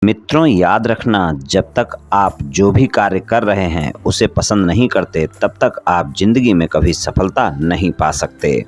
मित्रों, याद रखना, जब तक आप जो भी कार्य कर रहे हैं उसे पसंद नहीं करते तब तक आप जिंदगी में कभी सफलता नहीं पा सकते।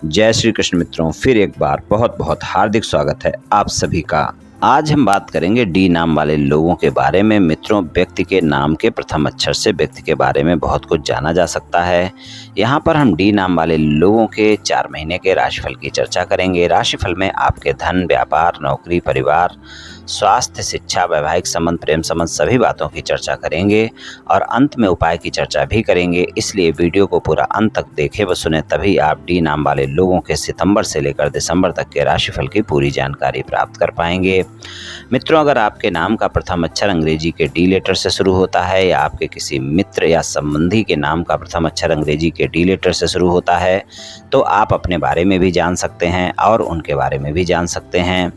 जय श्री कृष्ण मित्रों, फिर एक बार बहुत बहुत हार्दिक स्वागत है आप सभी का। आज हम बात करेंगे डी नाम वाले लोगों के बारे में। मित्रों, व्यक्ति के नाम के प्रथम अक्षर से व्यक्ति के बारे में बहुत कुछ जाना जा सकता है। यहाँ पर हम डी नाम वाले लोगों के 4 महीने के राशिफल की चर्चा करेंगे। राशिफल में आपके धन, व्यापार, नौकरी, परिवार, स्वास्थ्य, शिक्षा, वैवाहिक संबंध, प्रेम संबंध सभी बातों की चर्चा करेंगे और अंत में उपाय की चर्चा भी करेंगे। इसलिए वीडियो को पूरा अंत तक देखें व सुने, तभी आप डी नाम वाले लोगों के सितंबर से लेकर दिसंबर तक के राशिफल की पूरी जानकारी प्राप्त कर पाएंगे। मित्रों, अगर आपके नाम का प्रथम अक्षर अंग्रेजी के डी लेटर से शुरू होता है या आपके किसी मित्र या संबंधी के नाम का प्रथम अक्षर अंग्रेजी के डी लेटर से शुरू होता है तो आप अपने बारे में भी जान सकते हैं और उनके बारे में भी जान सकते हैं।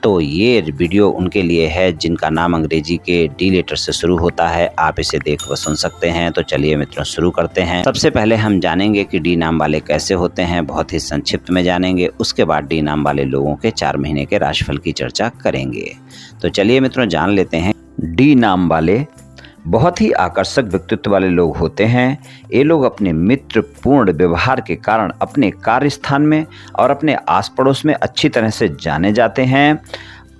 तो ये वीडियो उनके लिए है जिनका नाम अंग्रेजी के डी लेटर से शुरू होता है। आप इसे देख व सुन सकते हैं। तो चलिए मित्रों, शुरू करते हैं। सबसे पहले हम जानेंगे कि डी नाम वाले कैसे होते हैं, बहुत ही संक्षिप्त में जानेंगे। उसके बाद डी नाम वाले लोगों के 4 महीने के राशिफल की चर्चा करेंगे। तो चलिए मित्रों, जान लेते हैं। डी नाम वाले बहुत ही आकर्षक व्यक्तित्व वाले लोग होते हैं। ये लोग अपने मित्र पूर्ण व्यवहार के कारण अपने कार्यस्थान में और अपने आस पड़ोस में अच्छी तरह से जाने जाते हैं।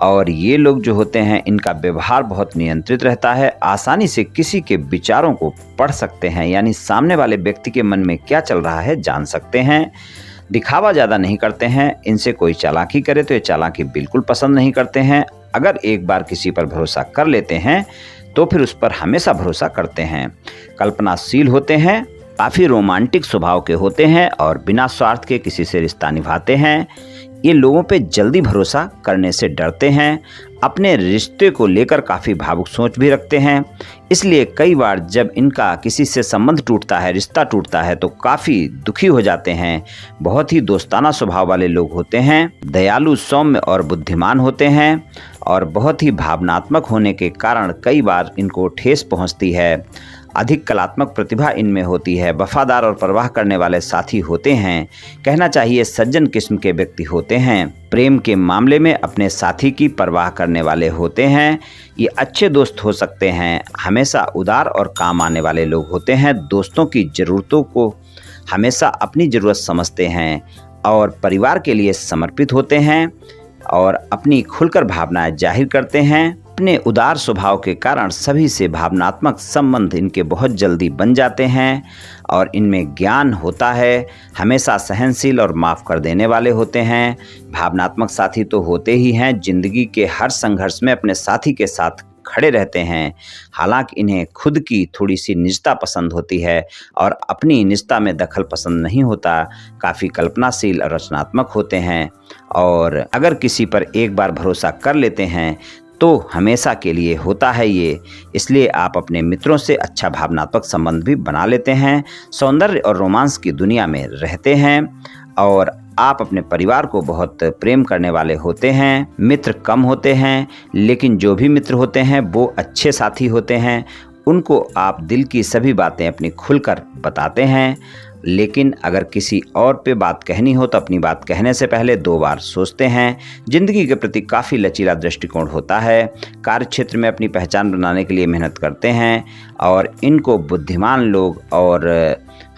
और ये लोग जो होते हैं, इनका व्यवहार बहुत नियंत्रित रहता है। आसानी से किसी के विचारों को पढ़ सकते हैं, यानी सामने वाले व्यक्ति के मन में क्या चल रहा है जान सकते हैं। दिखावा ज़्यादा नहीं करते हैं। इनसे कोई चालाकी करे तो ये चालाकी बिल्कुल पसंद नहीं करते हैं। अगर एक बार किसी पर भरोसा कर लेते हैं तो फिर उस पर हमेशा भरोसा करते हैं। कल्पनाशील होते हैं, काफ़ी रोमांटिक स्वभाव के होते हैं और बिना स्वार्थ के किसी से रिश्ता निभाते हैं। ये लोगों पे जल्दी भरोसा करने से डरते हैं। अपने रिश्ते को लेकर काफ़ी भावुक सोच भी रखते हैं। इसलिए कई बार जब इनका किसी से संबंध टूटता है, रिश्ता टूटता है, तो काफ़ी दुखी हो जाते हैं। बहुत ही दोस्ताना स्वभाव वाले लोग होते हैं। दयालु, सौम्य और बुद्धिमान होते हैं और बहुत ही भावनात्मक होने के कारण कई बार इनको ठेस पहुंचती है। अधिक कलात्मक प्रतिभा इनमें होती है। वफादार और परवाह करने वाले साथी होते हैं। कहना चाहिए सज्जन किस्म के व्यक्ति होते हैं। प्रेम के मामले में अपने साथी की परवाह करने वाले होते हैं। ये अच्छे दोस्त हो सकते हैं। हमेशा उदार और काम आने वाले लोग होते हैं। दोस्तों की ज़रूरतों को हमेशा अपनी ज़रूरत समझते हैं और परिवार के लिए समर्पित होते हैं और अपनी खुलकर भावनाएं जाहिर करते हैं। अपने उदार स्वभाव के कारण सभी से भावनात्मक संबंध इनके बहुत जल्दी बन जाते हैं और इनमें ज्ञान होता है। हमेशा सहनशील और माफ़ कर देने वाले होते हैं। भावनात्मक साथी तो होते ही हैं। जिंदगी के हर संघर्ष में अपने साथी के साथ खड़े रहते हैं। हालांकि इन्हें खुद की थोड़ी सी निजता पसंद होती है और अपनी निजता में दखल पसंद नहीं होता। काफ़ी कल्पनाशील और रचनात्मक होते हैं और अगर किसी पर एक बार भरोसा कर लेते हैं तो हमेशा के लिए होता है ये। इसलिए आप अपने मित्रों से अच्छा भावनात्मक संबंध भी बना लेते हैं। सौंदर्य और रोमांस की दुनिया में रहते हैं और आप अपने परिवार को बहुत प्रेम करने वाले होते हैं। मित्र कम होते हैं, लेकिन जो भी मित्र होते हैं वो अच्छे साथी होते हैं। उनको आप दिल की सभी बातें अपनी खुलकर बताते हैं। लेकिन अगर किसी और पे बात कहनी हो तो अपनी बात कहने से पहले 2 बार सोचते हैं। जिंदगी के प्रति काफ़ी लचीला दृष्टिकोण होता है। कार्य क्षेत्र में अपनी पहचान बनाने के लिए मेहनत करते हैं और इनको बुद्धिमान लोग और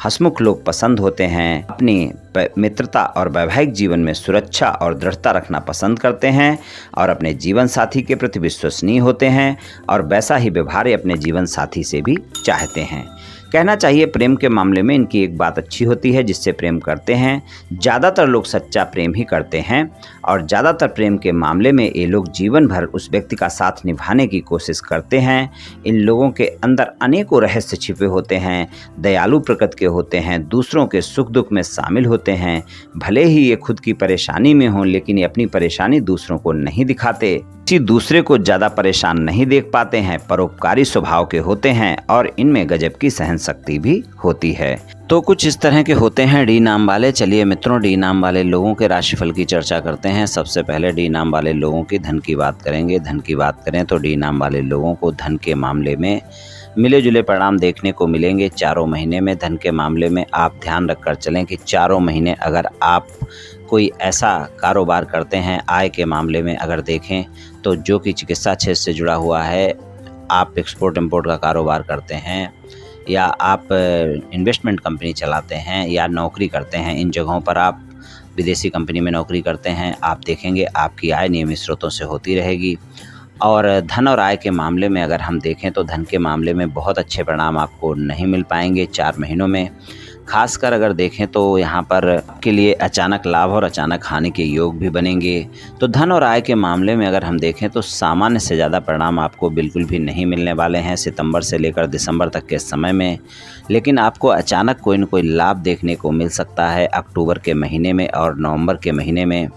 हंसमुख लोग पसंद होते हैं। अपनी मित्रता और वैवाहिक जीवन में सुरक्षा और दृढ़ता रखना पसंद करते हैं और अपने जीवन साथी के प्रति विश्वसनीय होते हैं और वैसा ही व्यवहार अपने जीवन साथी से भी चाहते हैं। कहना चाहिए प्रेम के मामले में इनकी एक बात अच्छी होती है जिससे प्रेम करते हैं। ज़्यादातर लोग सच्चा प्रेम ही करते हैं और ज़्यादातर प्रेम के मामले में ये लोग जीवन भर उस व्यक्ति का साथ निभाने की कोशिश करते हैं। इन लोगों के अंदर अनेकों रहस्य छिपे होते हैं। दयालु प्रकृति के होते हैं। दूसरों के सुख दुख में शामिल होते हैं। भले ही ये खुद की परेशानी में हों, लेकिन ये अपनी परेशानी दूसरों को नहीं दिखाते। किसी दूसरे को ज़्यादा परेशान नहीं देख पाते हैं। परोपकारी स्वभाव के होते हैं और इनमें गजब की सहन शक्ति भी होती है। तो कुछ इस तरह के होते हैं डी नाम वाले। चलिए मित्रों, डी नाम वाले लोगों के राशिफल की चर्चा करते हैं। सबसे पहले डी नाम वाले लोगों की धन की बात करेंगे। धन की बात करें तो डी नाम वाले लोगों को धन के मामले में मिले जुले परिणाम देखने को मिलेंगे चारों महीने में। धन के मामले में आप ध्यान रखकर चलें कि चारों महीने अगर आप कोई ऐसा कारोबार करते हैं, आय के मामले में अगर देखें तो जो कि चिकित्सा क्षेत्र से जुड़ा हुआ है, आप एक्सपोर्ट इंपोर्ट का कारोबार करते हैं या आप इन्वेस्टमेंट कंपनी चलाते हैं या नौकरी करते हैं, इन जगहों पर आप विदेशी कंपनी में नौकरी करते हैं, आप देखेंगे आपकी आय नियमित स्रोतों से होती रहेगी। और धन और आय के मामले में अगर हम देखें तो धन के मामले में बहुत अच्छे परिणाम आपको नहीं मिल पाएंगे 4 महीनों में। खासकर अगर देखें तो यहाँ पर के लिए अचानक लाभ और अचानक हानि के योग भी बनेंगे। तो धन और आय के मामले में अगर हम देखें तो सामान्य से ज़्यादा परिणाम आपको बिल्कुल भी नहीं मिलने वाले हैं सितंबर से लेकर दिसंबर तक के समय में। लेकिन आपको अचानक कोई न कोई लाभ देखने को मिल सकता है अक्टूबर के महीने में और नवंबर के महीने में।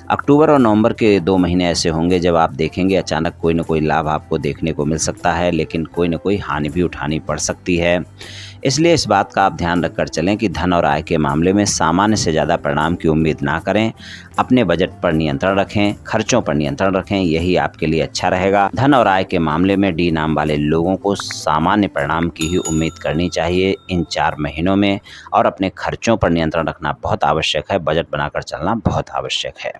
अक्टूबर और नवंबर के 2 महीने ऐसे होंगे जब आप देखेंगे अचानक कोई न कोई लाभ आपको देखने को मिल सकता है, लेकिन कोई न कोई हानि भी उठानी पड़ सकती है। इसलिए इस बात का आप ध्यान रखकर चलें कि धन और आय के मामले में सामान्य से ज़्यादा परिणाम की उम्मीद ना करें। अपने बजट पर नियंत्रण रखें, खर्चों पर नियंत्रण रखें, यही आपके लिए अच्छा रहेगा। धन और आय के मामले में डी नाम वाले लोगों को सामान्य परिणाम की ही उम्मीद करनी चाहिए इन 4 महीनों में। और अपने खर्चों पर नियंत्रण रखना बहुत आवश्यक है, बजट बनाकर चलना बहुत आवश्यक है।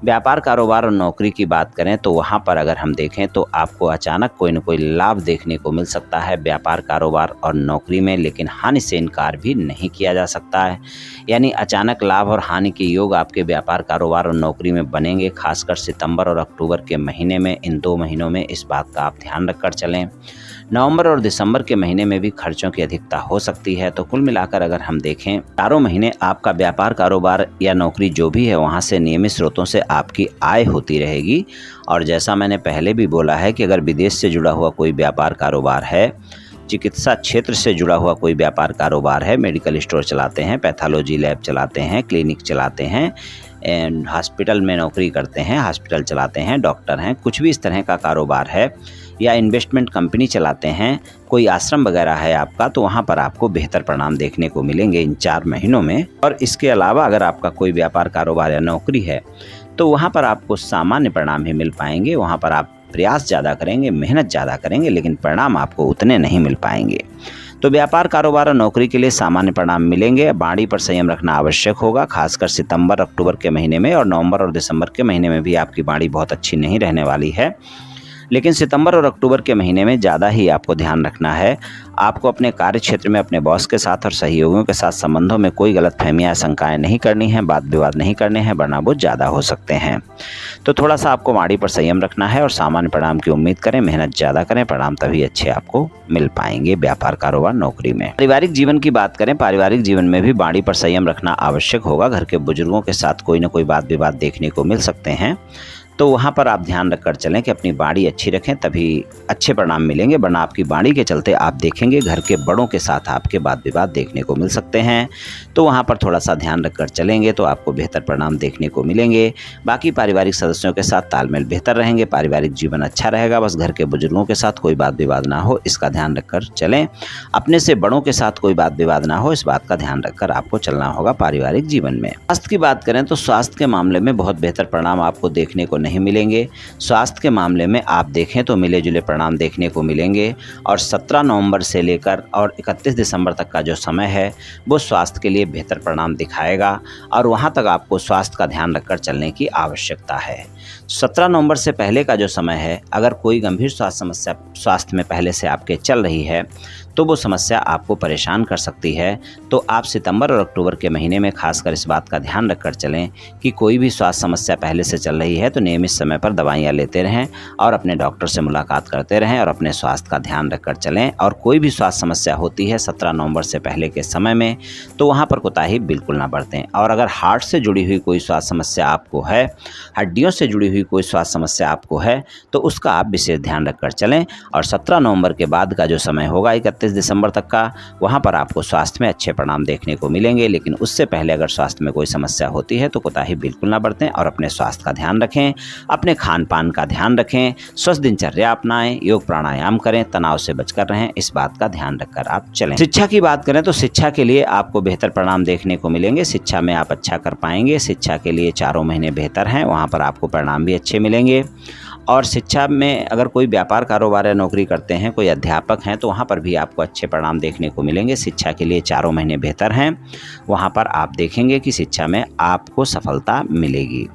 व्यापार, कारोबार और नौकरी की बात करें तो वहाँ पर अगर हम देखें तो आपको अचानक कोई न कोई लाभ देखने को मिल सकता है व्यापार, कारोबार और नौकरी में, लेकिन हानि से इनकार भी नहीं किया जा सकता है। यानी अचानक लाभ और हानि के योग आपके व्यापार, कारोबार और नौकरी में बनेंगे, खासकर सितंबर और अक्टूबर के महीने में। इन 2 महीनों में इस बात का आप ध्यान रखकर चलें। नवंबर और दिसंबर के महीने में भी खर्चों की अधिकता हो सकती है। तो कुल मिलाकर अगर हम देखें चारों महीने आपका व्यापार, कारोबार या नौकरी जो भी है वहाँ से नियमित स्रोतों से आपकी आय होती रहेगी। और जैसा मैंने पहले भी बोला है कि अगर विदेश से जुड़ा हुआ कोई व्यापार, कारोबार है, चिकित्सा क्षेत्र से जुड़ा हुआ कोई व्यापार, कारोबार है, मेडिकल स्टोर चलाते हैं, पैथोलॉजी लैब चलाते हैं, क्लिनिक चलाते हैं, एंड हॉस्पिटल में नौकरी करते हैं, हॉस्पिटल चलाते हैं, डॉक्टर हैं, कुछ भी इस तरह का कारोबार है या इन्वेस्टमेंट कंपनी चलाते हैं, कोई आश्रम वगैरह है आपका, तो वहाँ पर आपको बेहतर परिणाम देखने को मिलेंगे इन 4 महीनों में। और इसके अलावा अगर आपका कोई व्यापार, कारोबार या नौकरी है तो वहाँ पर आपको सामान्य परिणाम ही मिल पाएंगे। वहाँ पर आप प्रयास ज़्यादा करेंगे, मेहनत ज़्यादा करेंगे, लेकिन परिणाम आपको उतने नहीं मिल पाएंगे। तो व्यापार, कारोबार और नौकरी के लिए सामान्य परिणाम मिलेंगे। वाणी पर संयम रखना आवश्यक होगा, खासकर सितंबर, अक्टूबर के महीने में। और नवंबर और दिसंबर के महीने में भी आपकी वाणी बहुत अच्छी नहीं रहने वाली है, लेकिन सितंबर और अक्टूबर के महीने में ज़्यादा ही आपको ध्यान रखना है। आपको अपने कार्य क्षेत्र में अपने बॉस के साथ और सहयोगियों के साथ संबंधों में कोई गलतफहमियां, शंकाएं नहीं करनी है, वाद विवाद नहीं करने हैं, वरना वो ज़्यादा हो सकते हैं। तो थोड़ा सा आपको वाणी पर संयम रखना है और सामान्य परिणाम की उम्मीद करें, मेहनत ज़्यादा करें, परिणाम तभी अच्छे आपको मिल पाएंगे व्यापार, कारोबार, नौकरी में। पारिवारिक जीवन की बात करें, पारिवारिक जीवन में भी वाणी पर संयम रखना आवश्यक होगा। घर के बुजुर्गों के साथ कोई न कोई वाद विवाद देखने को मिल सकते हैं, तो वहाँ पर आप ध्यान रखकर चलें कि अपनी वाणी अच्छी रखें, तभी अच्छे परिणाम मिलेंगे। वरना आपकी वाणी के चलते आप देखेंगे घर के बड़ों के साथ आपके वाद विवाद देखने को मिल सकते हैं। तो वहाँ पर थोड़ा सा ध्यान रखकर चलेंगे तो आपको बेहतर परिणाम देखने को मिलेंगे। बाकी पारिवारिक सदस्यों के साथ तालमेल बेहतर रहेंगे, पारिवारिक जीवन अच्छा रहेगा। बस घर के बुजुर्गों के साथ कोई वाद विवाद ना हो, इसका ध्यान रखकर चलें। अपने से बड़ों के साथ कोई वाद विवाद ना हो, इस बात का ध्यान रखकर आपको चलना होगा पारिवारिक जीवन में। स्वास्थ्य की बात करें तो स्वास्थ्य के मामले में बहुत बेहतर परिणाम आपको देखने को नहीं मिलेंगे। स्वास्थ्य के मामले में आप देखें तो मिले जुले परिणाम देखने को मिलेंगे। और 17 नवंबर से लेकर और 31 दिसंबर तक का जो समय है वो स्वास्थ्य के लिए बेहतर परिणाम दिखाएगा और वहाँ तक आपको स्वास्थ्य का ध्यान रखकर चलने की आवश्यकता है। 17 नवंबर से पहले का जो समय है, अगर कोई गंभीर स्वास्थ्य समस्या स्वास्थ्य में पहले से आपके चल रही है तो वो समस्या आपको परेशान कर सकती है। तो आप सितंबर और अक्टूबर के महीने में खासकर इस बात का ध्यान रखकर चलें कि कोई भी स्वास्थ्य समस्या पहले से चल रही है तो नियमित समय पर दवाइयाँ लेते रहें और अपने डॉक्टर से मुलाकात करते रहें और अपने स्वास्थ्य का ध्यान रखकर चलें। और कोई भी स्वास्थ्य समस्या होती है 17 नवंबर से पहले के समय में तो वहाँ पर कोताही बिल्कुल ना बरतें। और अगर हार्ट से जुड़ी हुई कोई स्वास्थ्य समस्या आपको है, हड्डियों से जुड़ी हुई कोई स्वास्थ्य समस्या आपको है, तो उसका आप विशेष ध्यान रखकर चलें। और 17 नवंबर के बाद का जो समय होगा 31 दिसंबर तक का, वहाँ पर आपको स्वास्थ्य में अच्छे परिणाम देखने को मिलेंगे। लेकिन उससे पहले अगर स्वास्थ्य में कोई समस्या होती है तो कोताही बिल्कुल ना बरतें और अपने स्वास्थ्य का ध्यान रखें, अपने खान पान का ध्यान रखें, स्वस्थ दिनचर्या अपनाएं, योग प्राणायाम करें, तनाव से बचकर रहें, इस बात का ध्यान रखकर आप चलें। शिक्षा की बात करें तो शिक्षा के लिए आपको बेहतर परिणाम देखने को मिलेंगे। शिक्षा में आप अच्छा कर पाएंगे। शिक्षा के लिए चारों महीने बेहतर हैं, वहाँ पर आपको परिणाम भी अच्छे मिलेंगे। और शिक्षा में अगर कोई व्यापार कारोबार या नौकरी करते हैं, कोई अध्यापक हैं, तो वहाँ पर भी आपको अच्छे परिणाम देखने को मिलेंगे। शिक्षा के लिए चारों महीने बेहतर हैं, वहाँ पर आप देखेंगे कि शिक्षा में आपको सफलता मिलेगी।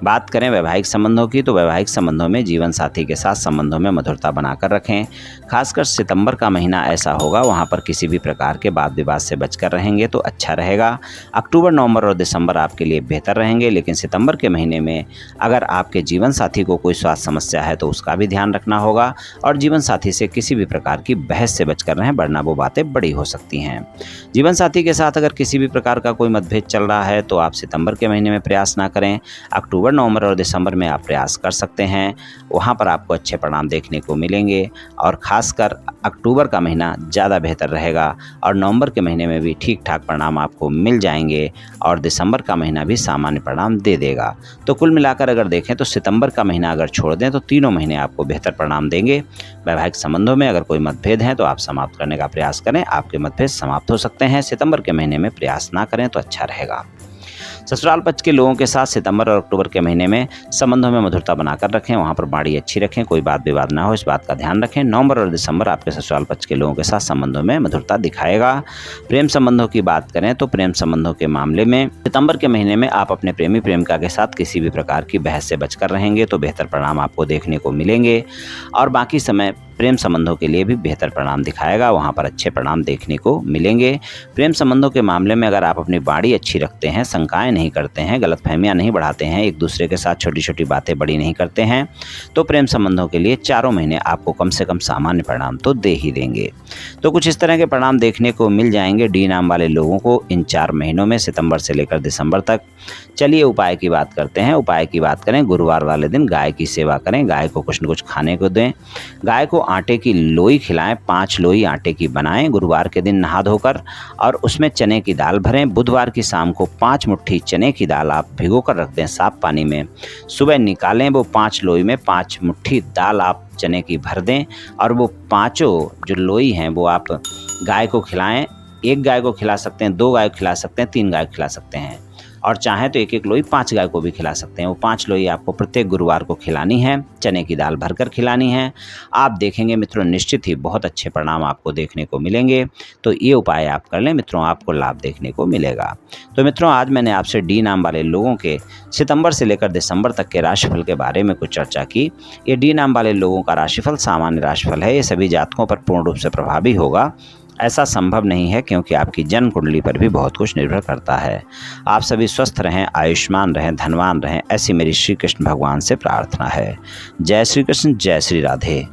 बात करें वैवाहिक संबंधों की, तो वैवाहिक संबंधों में जीवन साथी के साथ संबंधों में मधुरता बनाकर रखें। खासकर सितंबर का महीना ऐसा होगा, वहाँ पर किसी भी प्रकार के वाद विवाद से बचकर रहेंगे तो अच्छा रहेगा। अक्टूबर, नवंबर और दिसंबर आपके लिए बेहतर रहेंगे, लेकिन सितंबर के महीने में अगर आपके जीवन साथी को कोई स्वास्थ्य समस्या है तो उसका भी ध्यान रखना होगा, और जीवन साथी से किसी भी प्रकार की बहस से बचकर रहें, वरना वो बातें बड़ी हो सकती हैं। जीवन साथी के साथ अगर किसी भी प्रकार का कोई मतभेद चल रहा है तो आप सितंबर के महीने में प्रयास ना करें। अक्टूबर, नवंबर और दिसंबर में आप प्रयास कर सकते हैं, वहाँ पर आपको अच्छे परिणाम देखने को मिलेंगे। और ख़ासकर अक्टूबर का महीना ज़्यादा बेहतर रहेगा, और नवंबर के महीने में भी ठीक ठाक परिणाम आपको मिल जाएंगे, और दिसंबर का महीना भी सामान्य परिणाम दे देगा। तो कुल मिलाकर अगर देखें तो सितंबर का महीना अगर छोड़ दें तो तीनों महीने आपको बेहतर परिणाम देंगे। वैवाहिक संबंधों में अगर कोई मतभेद हैं तो आप समाप्त करने का प्रयास करें, आपके मतभेद समाप्त हो सकते हैं। सितंबर के महीने में प्रयास ना करें तो अच्छा रहेगा। ससुराल पक्ष के लोगों के साथ सितंबर और अक्टूबर के महीने में संबंधों में मधुरता बनाकर रखें, वहां पर बाड़ी अच्छी रखें, कोई बात विवाद ना हो, इस बात का ध्यान रखें। नवंबर और दिसंबर आपके ससुराल पक्ष के लोगों के साथ संबंधों में मधुरता दिखाएगा। प्रेम संबंधों की बात करें तो प्रेम संबंधों के मामले में सितंबर के महीने में आप अपने प्रेमी प्रेमिका के साथ किसी भी प्रकार की बहस से बचकर रहेंगे तो बेहतर परिणाम आपको देखने को मिलेंगे, और बाकी समय प्रेम संबंधों के लिए भी बेहतर परिणाम दिखाएगा, वहाँ पर अच्छे परिणाम देखने को मिलेंगे। प्रेम संबंधों के मामले में अगर आप अपनी बाड़ी अच्छी रखते हैं, शंकाएं नहीं करते हैं, गलतफहमियां नहीं बढ़ाते हैं, एक दूसरे के साथ छोटी छोटी बातें बड़ी नहीं करते हैं, तो प्रेम संबंधों के लिए चारों महीने आपको कम से कम सामान्य परिणाम तो दे ही देंगे। तो कुछ इस तरह के परिणाम देखने को मिल जाएंगे डी नाम वाले लोगों को इन 4 महीनों में, सितंबर से लेकर दिसंबर तक। चलिए उपाय की बात करते हैं। उपाय की बात करें, गुरुवार वाले दिन गाय की सेवा करें, गाय को कुछ न कुछ खाने को दें, गाय को आटे की लोई खिलाएं, 5 लोई आटे की बनाएं। गुरुवार के दिन नहा धोकर और उसमें चने की दाल भरें। बुधवार की शाम को 5 मुट्ठी चने की दाल आप भिगो कर रख दें साफ पानी में, सुबह निकालें, वो 5 लोई में 5 मुट्ठी दाल आप चने की भर दें, और वो पाँचों जो लोई हैं वो आप गाय को खिलाएं। 1 गाय को खिला सकते हैं, 2 गाय को खिला सकते हैं, 3 गाय को खिला सकते हैं, और चाहे तो 1-1 लोई 5 गाय को भी खिला सकते हैं। वो 5 लोई आपको प्रत्येक गुरुवार को खिलानी है, चने की दाल भरकर खिलानी है। आप देखेंगे मित्रों, निश्चित ही बहुत अच्छे परिणाम आपको देखने को मिलेंगे। तो ये उपाय आप कर लें मित्रों, आपको लाभ देखने को मिलेगा। तो मित्रों, आज मैंने आपसे डी नाम वाले लोगों के सितंबर से लेकर दिसंबर तक के राशिफल के बारे में कुछ चर्चा की। ये डी नाम वाले लोगों का राशिफल सामान्य राशिफल है, ये सभी जातकों पर पूर्ण रूप से प्रभावी होगा ऐसा संभव नहीं है, क्योंकि आपकी जन्म कुंडली पर भी बहुत कुछ निर्भर करता है। आप सभी स्वस्थ रहें, आयुष्मान रहें, धनवान रहें, ऐसी मेरी श्री कृष्ण भगवान से प्रार्थना है। जय श्री कृष्ण, जय श्री राधे।